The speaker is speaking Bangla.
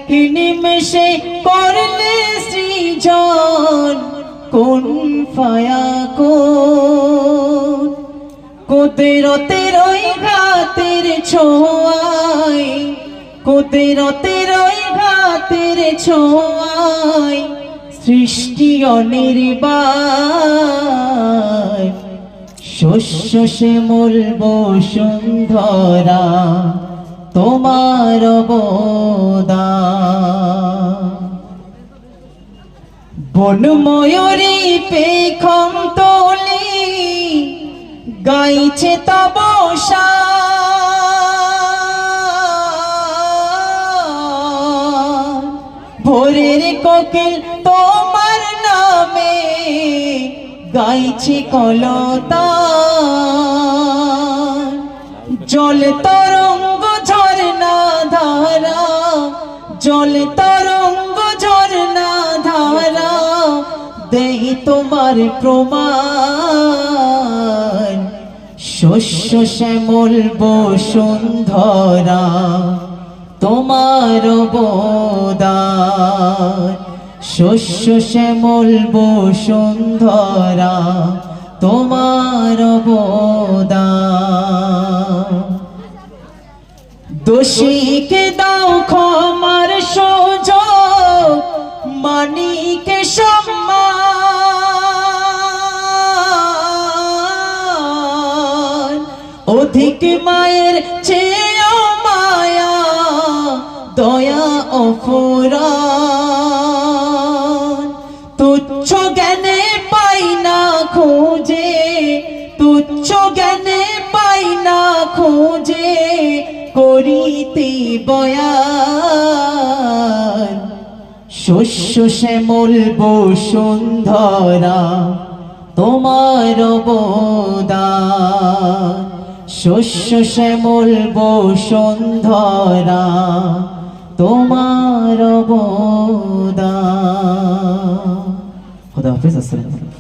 নিমেষে করলে সৃজন কোন ফায়াকুন কুদরতের ওই ঘাতের ছোঁয়ায় কুদরতের ওই ঘাতের ছোঁয়ায় সৃষ্টি অনির্বাণ শস্য শ্যামল বসুন্ধরা তোমার অবদান বন ময়ূরী পেখম তোলি গাইছে তব শান ভোরের কোকিল তোমার নামে গাইছে কলতান জল তরঙ্গ ঝরনা ধারা জল তরঙ্গ ঝরনা ধারা দেই তোমার প্রমাণ শস্য শ্যামল বসুন্ধরা তোমার অবদান শস্য শ্যামল বসুন্ধরা তোমার অবদান দোষীকে দাও ক্ষমার সুযোগ মানিকে সম্মান অধিক মায়ের চেয়েও মায়া দয়া অফুরান তুচ্ছ জ্ঞানে পাই না খোঁজে তুচ্ছ জ্ঞানে পাই না খোঁজে করিতে বয়ান শস্য শ্যামল বসুন্ধরা তোমার অবদান শস্য শ্যামল বসুন্ধরা তোমার অবদান। খোদা হাফেজ। আসসালামু আলাইকুম।